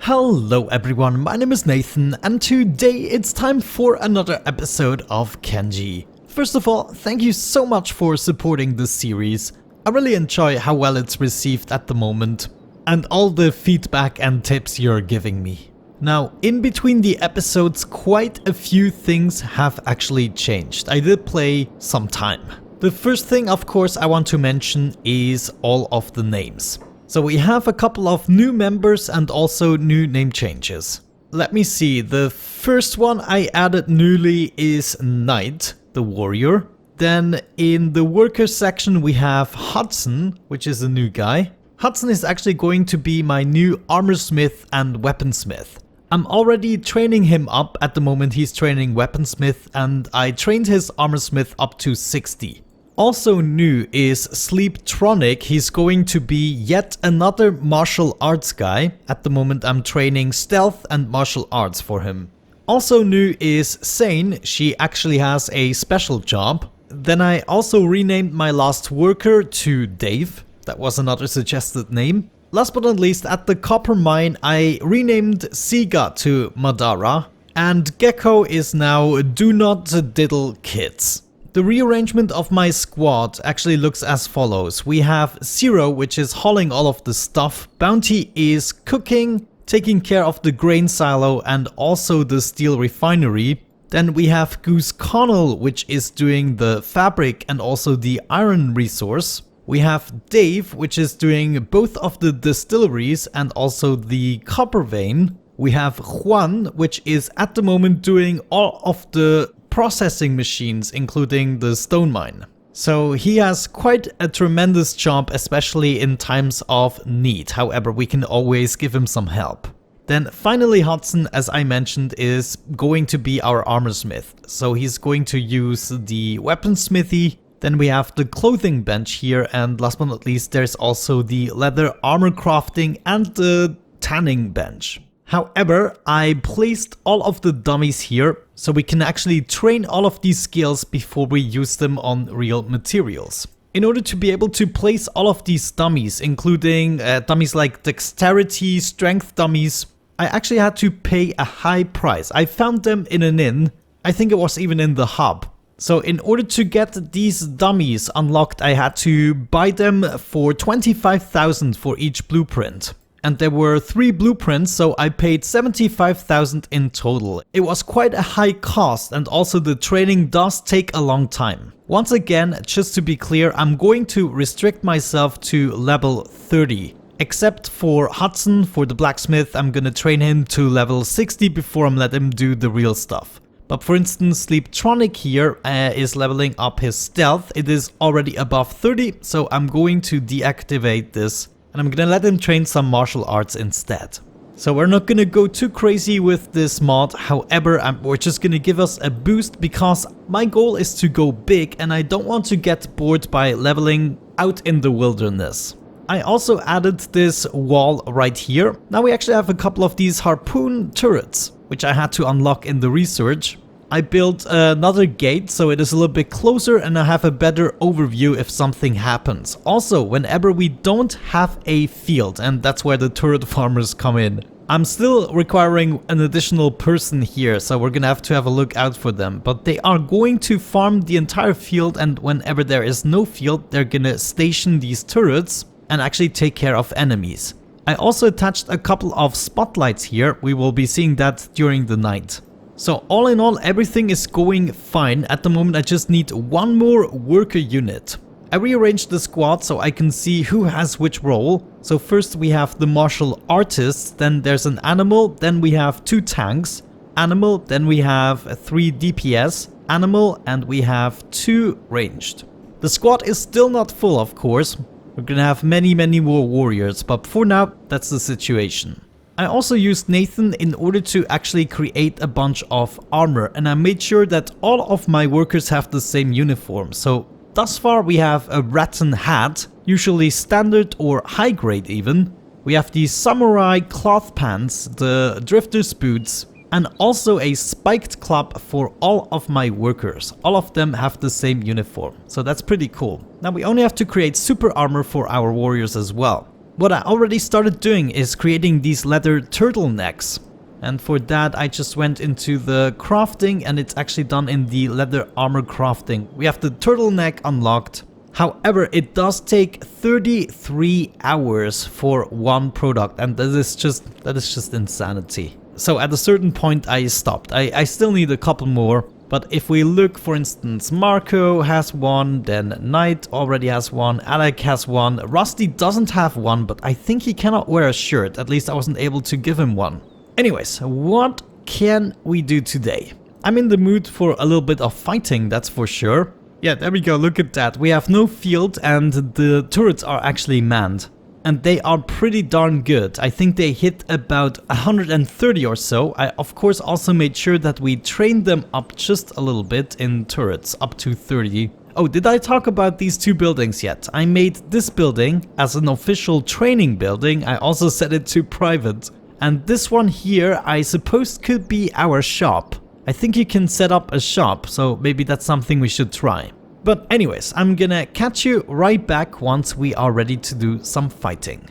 Hello everyone, my name is Nathan and today it's time for another episode of Kenshi. First of all, thank you so much for supporting this series. I really enjoy how well it's received at the moment and all the feedback and tips you're giving me. Now, in between the episodes, quite a few things have actually changed. I did play some time. The first thing, of course, I want to mention is all of the names. So we have a couple of new members and also new name changes. Let me see, the first one I added newly is Knight, the warrior. Then in the workers section we have Hudson, which is a new guy. Hudson is actually going to be my new armorsmith and weaponsmith. I'm already training him up. At the moment he's training weaponsmith and I trained his armorsmith up to 60. Also new is Sleeptronic. He's going to be yet another martial arts guy. At the moment I'm training stealth and martial arts for him. Also new is Sane. She actually has a special job. Then I also renamed my last worker to Dave. That was another suggested name. Last but not least, at the copper mine I renamed Siga to Madara. And Gecko is now Do Not Diddle Kids. The rearrangement of my squad actually looks as follows. We have Zero, which is hauling all of the stuff. Bounty is cooking, taking care of the grain silo and also the steel refinery. Then we have Goose Connell, which is doing the fabric and also the iron resource. We have Dave, which is doing both of the distilleries and also the copper vein. We have Juan, which is at the moment doing all of the processing machines, including the stone mine. So he has quite a tremendous job, especially in times of need. However, we can always give him some help. Then finally Hudson, as I mentioned, is going to be our armorsmith. So he's going to use the weaponsmithy. Then we have the clothing bench here, and last but not least there's also the leather armor crafting and the tanning bench. However, I placed all of the dummies here so we can actually train all of these skills before we use them on real materials. In order to be able to place all of these dummies, including dummies like dexterity, strength dummies, I actually had to pay a high price. I found them in an inn. I think it was even in the hub. So in order to get these dummies unlocked, I had to buy them for 25,000 for each blueprint. And there were 3 blueprints, so I paid 75,000 in total. It was quite a high cost and also the training does take a long time. Once again, just to be clear, I'm going to restrict myself to level 30. Except for Hudson, for the blacksmith, I'm gonna train him to level 60 before I'm letting him do the real stuff. But for instance, Sleeptronic here is leveling up his stealth. It is already above 30, so I'm going to deactivate this. And I'm gonna let him train some martial arts instead. So we're not gonna go too crazy with this mod. However, we're just gonna give us a boost because my goal is to go big and I don't want to get bored by leveling out in the wilderness. I also added this wall right here. Now we actually have a couple of these harpoon turrets, which I had to unlock in the research. I built another gate so it is a little bit closer and I have a better overview if something happens. Also, whenever we don't have a field, and that's where the turret farmers come in, I'm still requiring an additional person here, so we're gonna have to have a look out for them. But they are going to farm the entire field, and whenever there is no field, they're gonna station these turrets and actually take care of enemies. I also attached a couple of spotlights here. We will be seeing that during the night. So all in all, everything is going fine. At the moment I just need one more worker unit. I rearranged the squad so I can see who has which role. So first we have the martial artists, then there's an animal, then we have 2 tanks, animal, then we have 3 DPS, animal, and we have 2 ranged. The squad is still not full, of course. We're gonna have many more warriors, but for now that's the situation. I also used Nathan in order to actually create a bunch of armor, and I made sure that all of my workers have the same uniform. So thus far we have a rattan hat, usually standard or high grade even. We have the samurai cloth pants, the drifter's boots, and also a spiked club for all of my workers. All of them have the same uniform, so that's pretty cool. Now we only have to create super armor for our warriors as well. what I already started doing is creating these leather turtlenecks. And for that I just went into the crafting, and it's actually done in the leather armor crafting. We have the turtleneck unlocked. However, it does take 33 hours for one product, and that is just insanity. So at a certain point I stopped. I still need a couple more, but if we look, for instance, Marco has one, then Knight already has one, Alec has one, Rusty doesn't have one, but I think he cannot wear a shirt. At least I wasn't able to give him one. Anyways, what can we do today? I'm in the mood for a little bit of fighting, that's for sure. Yeah, there we go, look at that. We have no field and the turrets are actually manned. And they are pretty darn good. I think they hit about 130 or so. I of course also made sure that we trained them up just a little bit in turrets, up to 30. Oh, did I talk about these two buildings yet? I made this building as an official training building. I also set it to private. And this one here, I suppose could be our shop. I think you can set up a shop, so maybe that's something we should try. But anyways, I'm gonna catch you right back once we are ready to do some fighting.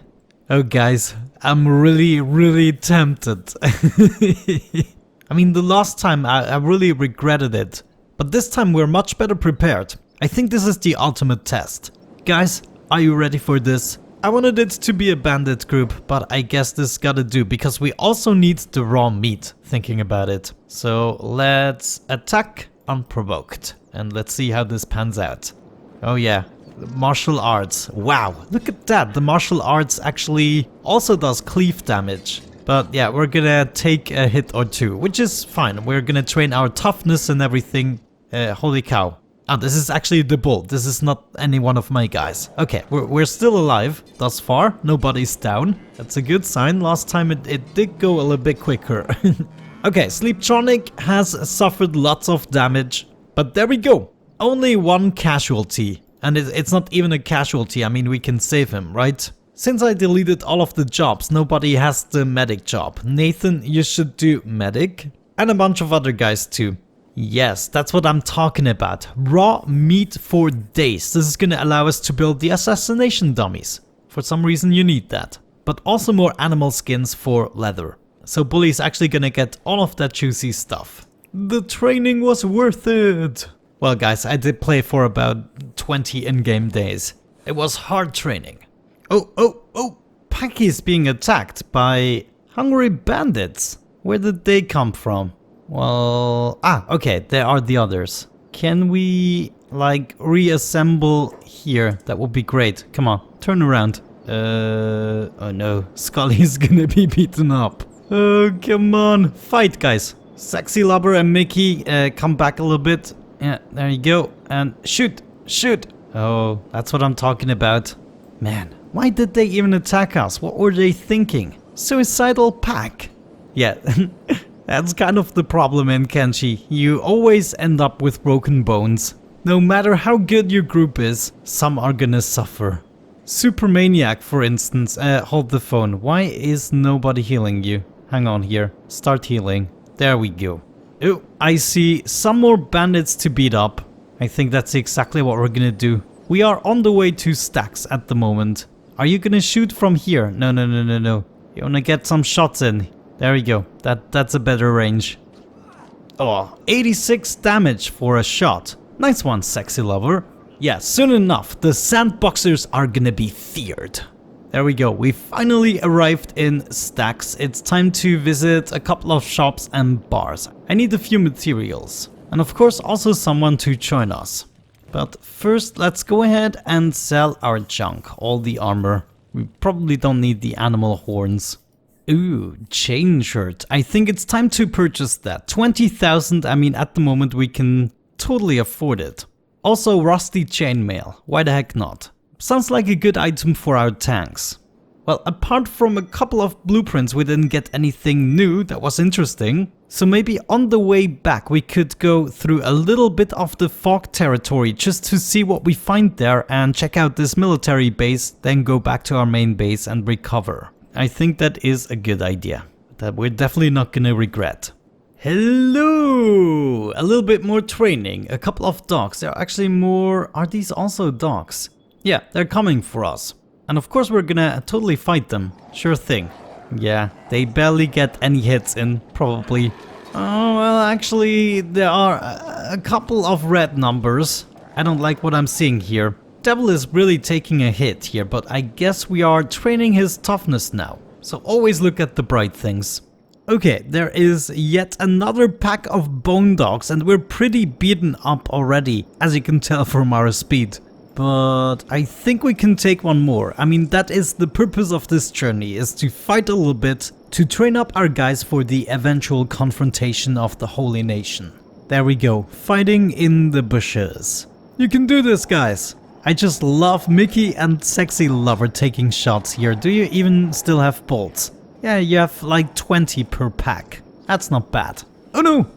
Oh guys, I'm really tempted. I mean, the last time I really regretted it. But this time we're much better prepared. I think this is the ultimate test. Guys, are you ready for this? I wanted it to be a bandit group, but I guess this gotta do, because we also need the raw meat, thinking about it. So let's attack unprovoked, and let's see how this pans out. Oh yeah, martial arts. Wow, look at that, the martial arts actually also does cleave damage. But yeah, we're gonna take a hit or two, which is fine. We're gonna train our toughness and everything. Holy cow. Oh, this is actually the bull. This is not any one of my guys. Okay, we're still alive thus far. Nobody's down. That's a good sign. Last time it did go a little bit quicker. Okay, Sleeptronic has suffered lots of damage. But there we go. Only one casualty. And it's not even a casualty. I mean, we can save him, right? Since I deleted all of the jobs, nobody has the medic job. Nathan, you should do medic. And a bunch of other guys too. Yes, that's what I'm talking about. Raw meat for days. This is gonna allow us to build the assassination dummies. For some reason you need that. But also more animal skins for leather. So Bully's actually gonna get all of that juicy stuff. The training was worth it. Well guys, I did play for about 20 in-game days. It was hard training. Oh, Packy is being attacked by hungry bandits. Where did they come from? Well, okay, there are the others. Can we, like, reassemble here? That would be great. Come on, turn around. Oh no, Scully's gonna be beaten up. Oh, come on, fight, guys. Sexy Lover and Mickey, come back a little bit. Yeah, there you go. And shoot. Oh, that's what I'm talking about. Man, why did they even attack us? What were they thinking? Suicidal pack. Yeah, that's kind of the problem in Kenshi. You always end up with broken bones. No matter how good your group is, some are gonna suffer. Supermaniac, for instance. Hold the phone. Why is nobody healing you? Hang on here. Start healing. There we go. Oh, I see some more bandits to beat up. I think that's exactly what we're gonna do. We are on the way to stacks at the moment. Are you gonna shoot from here? No. You wanna get some shots in. There we go. That's a better range. Oh, 86 damage for a shot. Nice one, Sexy Lover. Yeah, soon enough, the Sandboxers are gonna be feared. There we go, we finally arrived in Stacks. It's time to visit a couple of shops and bars. I need a few materials. And of course also someone to join us. But first let's go ahead and sell our junk, all the armor. We probably don't need the animal horns. Ooh, chain shirt. I think it's time to purchase that. 20,000, I mean at the moment we can totally afford it. Also rusty chainmail, why the heck not? Sounds like a good item for our tanks. Well, apart from a couple of blueprints we didn't get anything new that was interesting. So maybe on the way back we could go through a little bit of the fog territory just to see what we find there and check out this military base, then go back to our main base and recover. I think that is a good idea, that we're definitely not gonna regret. Hello! A little bit more training, a couple of dogs. There are actually more... Are these also dogs? Yeah, they're coming for us. And of course we're gonna totally fight them. Sure thing. Yeah, they barely get any hits in, probably. Oh, well, actually, there are a couple of red numbers. I don't like what I'm seeing here. Devil is really taking a hit here, but I guess we are training his toughness now. So always look at the bright things. Okay, there is yet another pack of bone dogs, and we're pretty beaten up already, as you can tell from our speed. But I think we can take one more. I mean, that is the purpose of this journey, is to fight a little bit, to train up our guys for the eventual confrontation of the Holy Nation. There we go, fighting in the bushes. You can do this, guys. I just love Mickey and Sexy Lover taking shots here. Do you even still have bolts? Yeah, you have like 20 per pack. That's not bad. Oh no!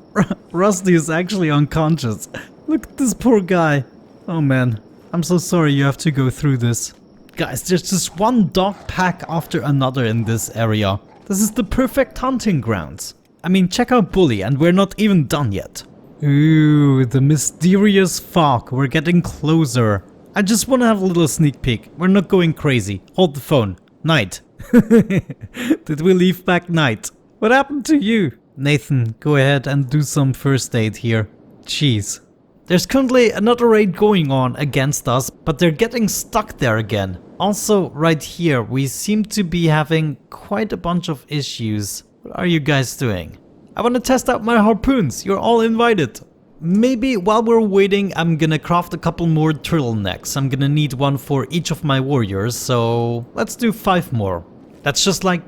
Rusty is actually unconscious. Look at this poor guy. Oh man. I'm so sorry you have to go through this. Guys, there's just one dog pack after another in this area. This is the perfect hunting grounds. I mean, check out Bully, and we're not even done yet. Ooh, the mysterious fog. We're getting closer. I just want to have a little sneak peek. We're not going crazy. Hold the phone. Night. Did we leave back night? What happened to you? Nathan, go ahead and do some first aid here. Jeez. There's currently another raid going on against us, but they're getting stuck there again. Also, right here, we seem to be having quite a bunch of issues. What are you guys doing? I want to test out my harpoons. You're all invited. Maybe while we're waiting, I'm gonna craft a couple more turtlenecks. I'm gonna need one for each of my warriors, so let's do 5 more. That's just like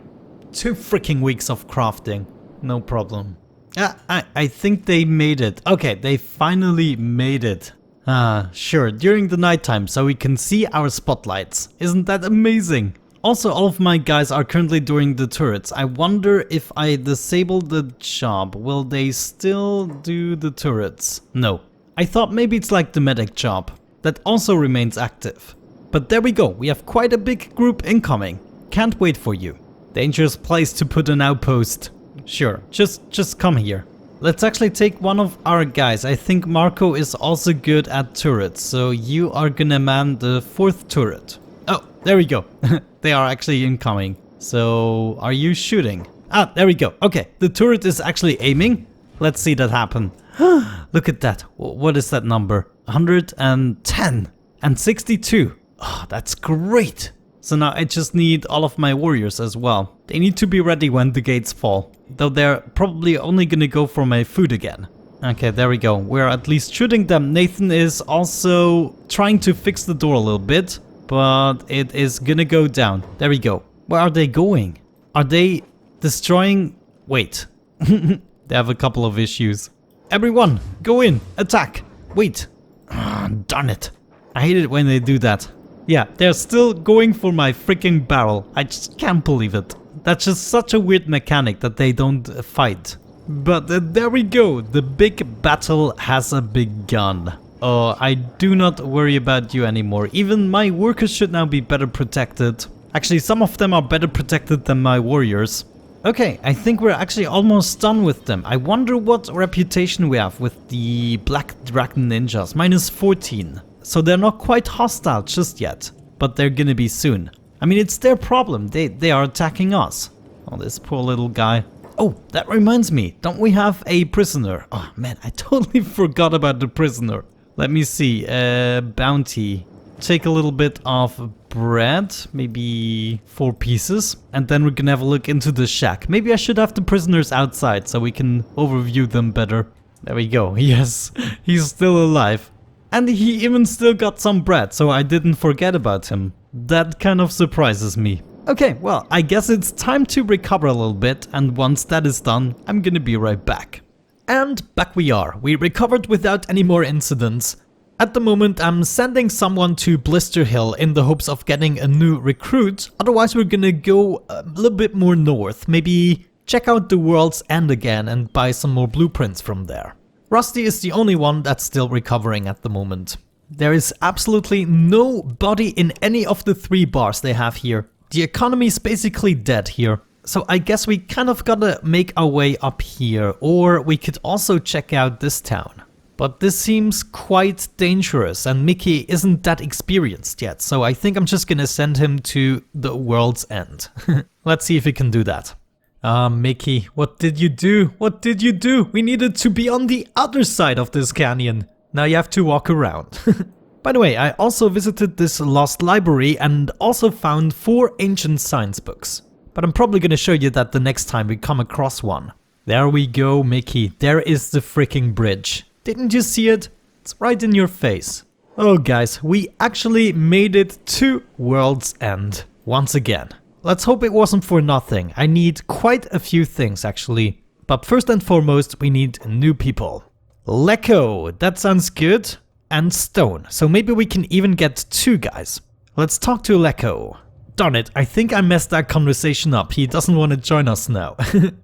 2 freaking weeks of crafting. No problem. I think they made it. Okay, they finally made it. Sure, during the nighttime, so we can see our spotlights. Isn't that amazing? Also, all of my guys are currently doing the turrets. I wonder if I disable the job, will they still do the turrets? No. I thought maybe it's like the medic job. That also remains active. But there we go, we have quite a big group incoming. Can't wait for you. Dangerous place to put an outpost. Sure, just come here. Let's actually take one of our guys. I think Marco is also good at turrets, so you are gonna man the 4th turret. Oh, there we go. They are actually incoming. So, are you shooting? Ah, there we go. Okay, the turret is actually aiming. Let's see that happen. Look at that. What is that number? 110 and 62. Oh, that's great. So now I just need all of my warriors as well. They need to be ready when the gates fall. Though they're probably only gonna go for my food again. Okay, there we go. We're at least shooting them. Nathan is also trying to fix the door a little bit. But it is gonna go down. There we go. Where are they going? Are they destroying... Wait. They have a couple of issues. Everyone, go in. Attack. Wait. Darn it. I hate it when they do that. Yeah, they're still going for my freaking barrel. I just can't believe it. That's just such a weird mechanic that they don't fight. But there we go. The big battle has begun. Oh, I do not worry about you anymore. Even my workers should now be better protected. Actually, some of them are better protected than my warriors. Okay, I think we're actually almost done with them. I wonder what reputation we have with the Black Dragon Ninjas. -14. So they're not quite hostile just yet. But they're gonna be soon. I mean, it's their problem. They are attacking us. Oh, this poor little guy. Oh, that reminds me. Don't we have a prisoner? Oh man, I totally forgot about the prisoner. Let me see, bounty. Take a little bit of bread, maybe 4 pieces. And then we're gonna have a look into the shack. Maybe I should have the prisoners outside so we can overview them better. There we go, yes, he's still alive. And he even still got some bread, so I didn't forget about him. That kind of surprises me. Okay, well, I guess it's time to recover a little bit, and once that is done, I'm gonna be right back. And back we are. We recovered without any more incidents. At the moment, I'm sending someone to Blister Hill in the hopes of getting a new recruit. Otherwise, we're gonna go a little bit more north. Maybe check out the World's End again and buy some more blueprints from there. Rusty is the only one that's still recovering at the moment. There is absolutely no body in any of the 3 bars they have here. The economy is basically dead here. So I guess we kind of gotta make our way up here, or we could also check out this town. But this seems quite dangerous and Mickey isn't that experienced yet, so I think I'm just gonna send him to the world's end. Let's see if he can do that. Mickey, what did you do? What did you do? We needed to be on the other side of this canyon. Now you have to walk around. By the way, I also visited this lost library and also found 4 ancient science books. But I'm probably gonna show you that the next time we come across one. There we go, Mickey. There is the freaking bridge. Didn't you see it? It's right in your face. Oh guys, we actually made it to World's End once again. Let's hope it wasn't for nothing. I need quite a few things actually. But first and foremost, we need new people. Lecco, that sounds good. And Stone, so maybe we can even get 2 guys. Let's talk to Lecco. Darn it, I think I messed that conversation up. He doesn't want to join us now.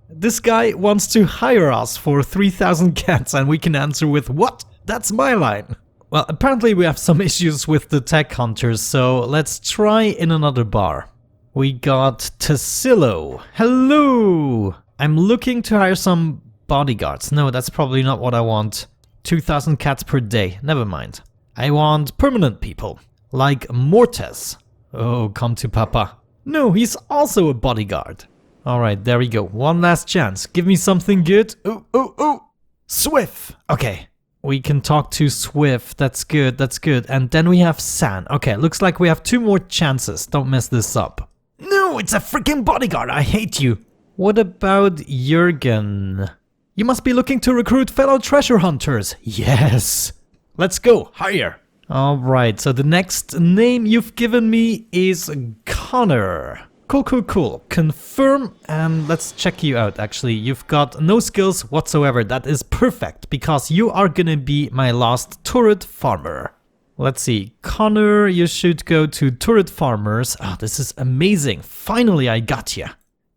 This guy wants to hire us for 3,000 cats and we can answer with, what? That's my line. Well, apparently we have some issues with the tech hunters, so let's try in another bar. We got Tassilo. Hello! I'm looking to hire some bodyguards. No, that's probably not what I want. 2,000 cats per day. Never mind. I want permanent people. Like Mortes. Oh, come to Papa. No, he's also a bodyguard. Alright, there we go. One last chance. Give me something good. Oh. Swift. Okay. We can talk to Swift. That's good. That's good. And then we have San. Okay, looks like we have 2 more chances. Don't mess this up. No, it's a freaking bodyguard. I hate you. What about Jürgen? You must be looking to recruit fellow treasure hunters. Yes. Let's go. Hire. Alright, so the next name you've given me is Connor. Cool. Confirm and let's check you out actually. You've got no skills whatsoever. That is perfect because you are gonna be my last turret farmer. Let's see. Connor, you should go to turret farmers. Oh, this is amazing. Finally, I got you.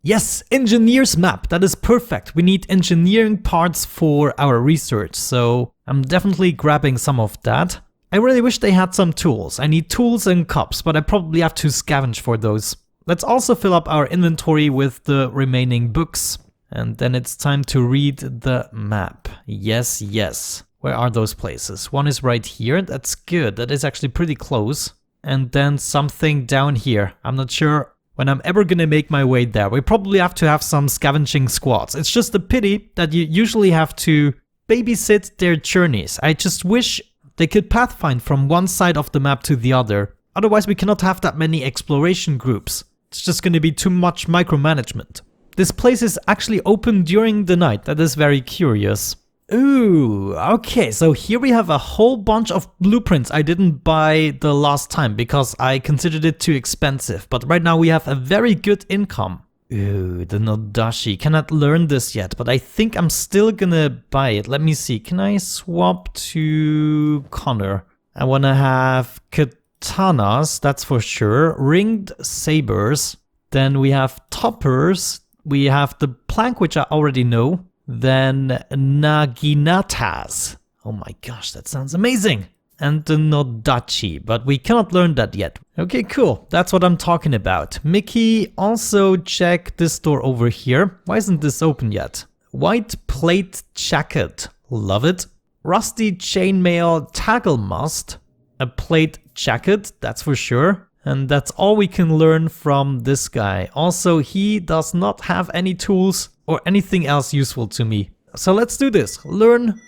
Yes, engineer's map. That is perfect. We need engineering parts for our research, so I'm definitely grabbing some of that. I really wish they had some tools. I need tools and cups, but I probably have to scavenge for those. Let's also fill up our inventory with the remaining books. And then it's time to read the map. Yes. Where are those places? One is right here. That's good. That is actually pretty close. And then something down here. I'm not sure when I'm ever gonna make my way there. We probably have to have some scavenging squads. It's just a pity that you usually have to babysit their journeys. I just wish they could pathfind from one side of the map to the other. Otherwise we cannot have that many exploration groups. It's just gonna be too much micromanagement. This place is actually open during the night. That is very curious. Ooh, okay, so here we have a whole bunch of blueprints I didn't buy the last time because I considered it too expensive. But right now we have a very good income. Ooh, the Nodashi. Cannot learn this yet, but I think I'm still gonna buy it. Let me see. Can I swap to Connor? I wanna have katanas, that's for sure. Ringed sabers. Then we have toppers. We have the plank, which I already know. Then naginatas. Oh my gosh, that sounds amazing. And the Nodachi, but we cannot learn that yet. Okay, cool. That's what I'm talking about. Mickey, also check this door over here. Why isn't this open yet? White plate jacket. Love it. Rusty chainmail taggle must. A plate jacket, that's for sure. And that's all we can learn from this guy. Also, he does not have any tools or anything else useful to me. So let's do this. Learn.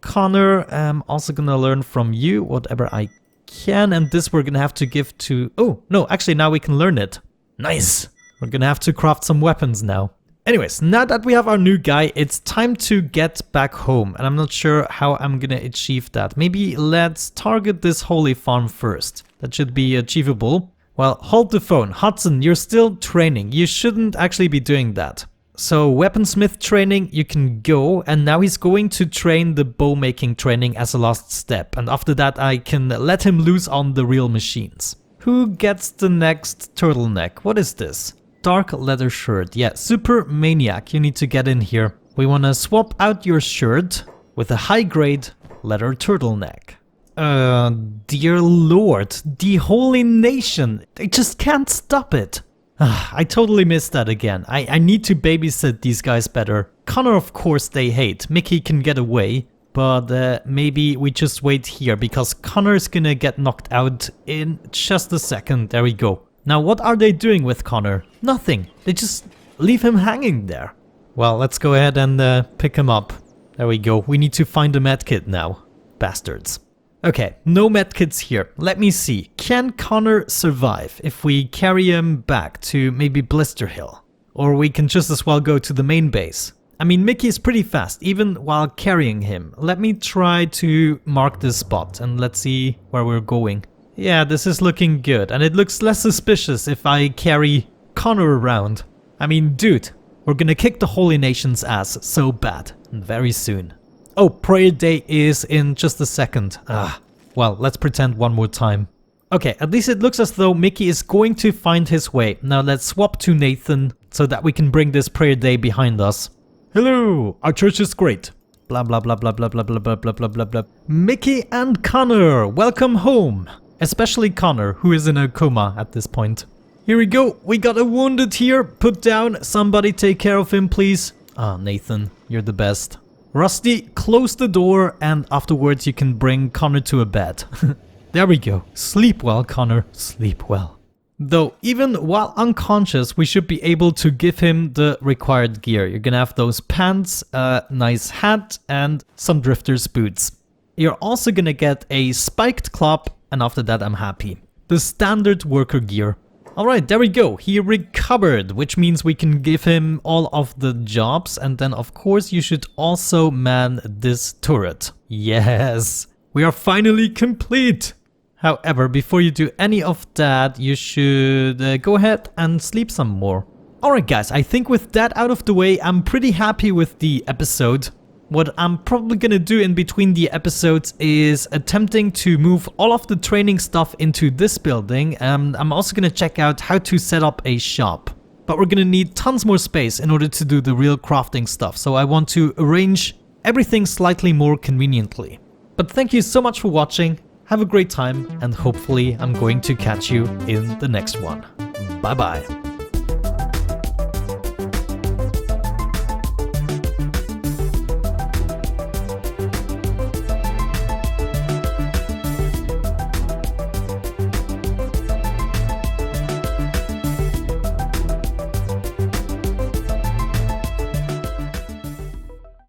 Connor, I'm also gonna learn from you whatever I can. And this we're gonna have to give to... Oh, no, actually now we can learn it. Nice. We're gonna have to craft some weapons now. Anyways, now that we have our new guy, it's time to get back home. And I'm not sure how I'm gonna achieve that. Maybe let's target this holy farm first. That should be achievable. Well, hold the phone. Hudson, you're still training. You shouldn't actually be doing that. So weaponsmith training, you can go, and now he's going to train the bow making training as a last step, and after that I can let him loose on the real machines. Who gets the next turtleneck? What is this? Dark leather shirt. Yeah, super maniac, you need to get in here. We want to swap out your shirt with a high grade leather turtleneck. Dear Lord, the holy nation, they just can't stop it. I totally missed that again. I need to babysit these guys better. Connor, of course, they hate. Mickey can get away. but maybe we just wait here because Connor's gonna get knocked out in just a second. There we go. Now what are they doing with Connor? Nothing. They just leave him hanging there. Well, let's go ahead and pick him up. There we go. We need to find a medkit now. Bastards. Okay, no medkits here. Let me see. Can Connor survive if we carry him back to maybe Blister Hill? Or we can just as well go to the main base. I mean, Mickey is pretty fast, even while carrying him. Let me try to mark this spot and let's see where we're going. Yeah, this is looking good, and it looks less suspicious if I carry Connor around. I mean, dude, we're gonna kick the Holy Nation's ass so bad, and very soon. Oh, prayer day is in just a second. Well, let's pretend one more time. Okay, at least it looks as though Mickey is going to find his way. Now let's swap to Nathan so that we can bring this prayer day behind us. Hello, our church is great. Blah blah blah blah blah blah blah blah blah blah blah blah. Mickey and Connor, welcome home. Especially Connor, who is in a coma at this point. Here we go, we got a wounded here. Put down, somebody take care of him please. Ah, Nathan, you're the best. Rusty, close the door and afterwards you can bring Connor to a bed. There we go. Sleep well, Connor, sleep well. Though, even while unconscious, we should be able to give him the required gear. You're gonna have those pants, a nice hat, and some drifter's boots. You're also gonna get a spiked club, and after that I'm happy. The standard worker gear. Alright, there we go. He recovered, which means we can give him all of the jobs, and then of course you should also man this turret. Yes! We are finally complete! However, before you do any of that, you should go ahead and sleep some more. Alright guys, I think with that out of the way, I'm pretty happy with the episode. What I'm probably gonna do in between the episodes is attempting to move all of the training stuff into this building, and I'm also gonna check out how to set up a shop. But we're gonna need tons more space in order to do the real crafting stuff, so I want to arrange everything slightly more conveniently. But thank you so much for watching. Have a great time, and hopefully I'm going to catch you in the next one. Bye bye.